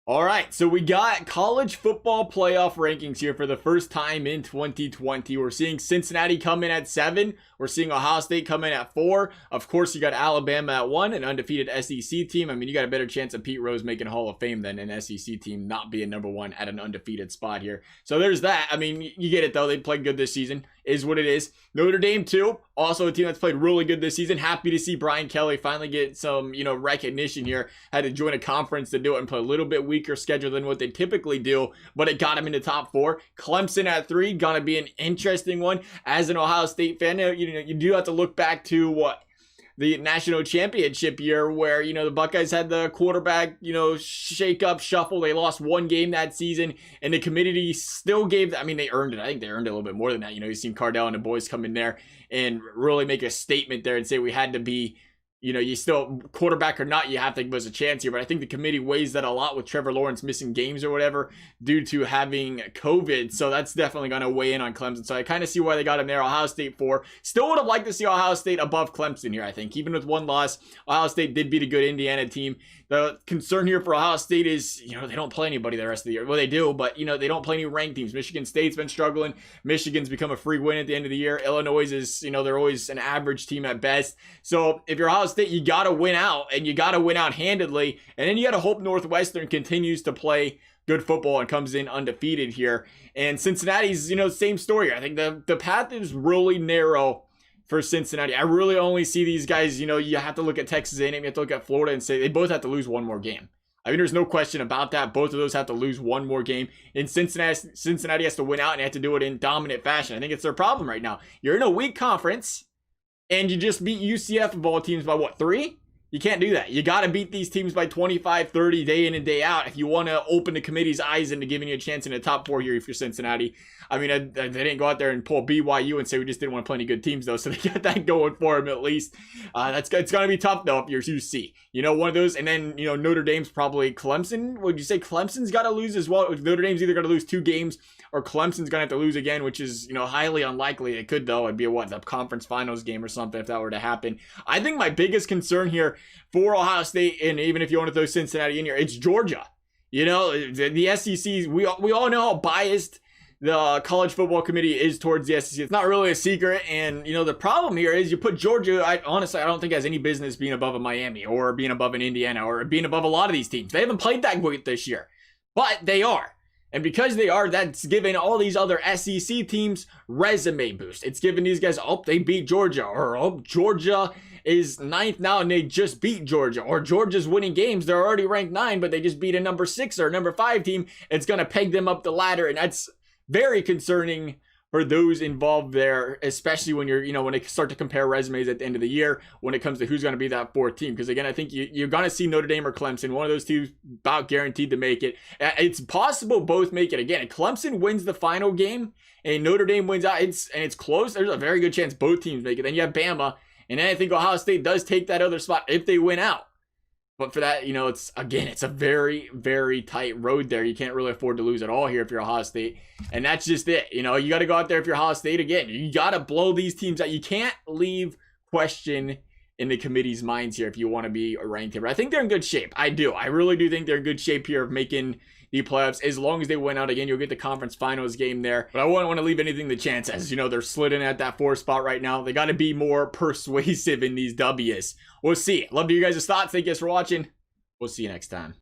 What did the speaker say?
All right, so we got college football playoff rankings here for the first time in 2020. We're seeing Cincinnati come in at 7. We're seeing Ohio State come in at 4. Of course, you got Alabama at 1, an undefeated SEC team. I mean, you got a better chance of Pete Rose making Hall of Fame than an SEC team not being number 1 at an undefeated spot here. So there's that. I mean, you get it, though. They played good this season. Is what it is. Notre Dame, too. Also a team that's played really good this season. Happy to see Brian Kelly finally get some, recognition here. Had to join a conference to do it and play a little bit weaker schedule than what they typically do, but it got him into top 4. Clemson at 3, gonna be an interesting one. As an Ohio State fan, you do have to look back to the national championship year where, the Buckeyes had the quarterback, shake up, shuffle. They lost one game that season, and the committee still gave, they earned it. I think they earned it a little bit more than that. You've seen Cardell and the boys come in there and really make a statement there and say we had to be, you still, quarterback or not, you have to give us a chance here. But I think the committee weighs that a lot with Trevor Lawrence missing games or whatever due to having COVID. So that's definitely going to weigh in on Clemson. So I kind of see why they got him there. Ohio State 4. Still would have liked to see Ohio State above Clemson here, I think. Even with one loss, Ohio State did beat a good Indiana team. The concern here for Ohio State is, they don't play anybody the rest of the year. Well, they do, but, they don't play any ranked teams. Michigan State's been struggling. Michigan's become a free win at the end of the year. Illinois is, they're always an average team at best. So if you're Ohio State, you got to win out, and you got to win out handedly. And then you got to hope Northwestern continues to play good football and comes in undefeated here. And Cincinnati's, same story. I think the path is really narrow for Cincinnati. I really only see these guys, you have to look at Texas A&M, you have to look at Florida and say they both have to lose one more game. I mean, there's no question about that. Both of those have to lose one more game. And Cincinnati has to win out and have to do it in dominant fashion. I think it's their problem right now. You're in a weak conference and you just beat UCF of all teams by 3? You can't do that. You got to beat these teams by 25, 30 day in and day out if you want to open the committee's eyes into giving you a chance in the top 4 here if you're Cincinnati. I mean, they didn't go out there and pull BYU and say we just didn't want to play any good teams, though, so they got that going for them at least. It's going to be tough, though, if you're UC. One of those, and then, Notre Dame's probably Clemson. Would you say Clemson's got to lose as well? Notre Dame's either got to lose 2 games or Clemson's going to have to lose again, which is, highly unlikely. It could, though. It'd be the conference finals game or something if that were to happen. I think my biggest concern here for Ohio State, and even if you want to throw Cincinnati in here, it's Georgia. The SEC, we all know how biased the college football committee is towards the SEC. It's not really a secret. And, the problem here is you put Georgia, honestly, I don't think has any business being above a Miami or being above an Indiana or being above a lot of these teams. They haven't played that great this year, but they are. And because they are, that's giving all these other SEC teams resume boost. It's giving these guys, they beat Georgia, or Georgia is 9th now and they just beat Georgia, or Georgia's winning games. They're already ranked 9, but they just beat a number 6 or number 5 team. It's going to peg them up the ladder, and that's very concerning for those involved there, especially when when they start to compare resumes at the end of the year when it comes to who's going to be that 4th team. Because again, I think you're going to see Notre Dame or Clemson, one of those two about guaranteed to make it. It's possible both make it. Again, if Clemson wins the final game and Notre Dame wins out, it's close, there's a very good chance both teams make it. Then you have Bama, and then I think Ohio State does take that other spot if they win out. But for that, it's a very, very tight road there. You can't really afford to lose at all here if you're Ohio State. And that's just it. You got to go out there if you're Ohio State again. You got to blow these teams out. You can't leave question in the committee's minds here if you want to be ranked here. But I think they're in good shape. I do. I really do think they're in good shape here of making the playoffs. As long as they win out again, you'll get the conference finals game there. But I wouldn't want to leave anything to chance, as they're sliding at that 4th spot right now. They got to be more persuasive in these W's. We'll see. Love to hear you guys' thoughts. Thank you guys for watching. We'll see you next time.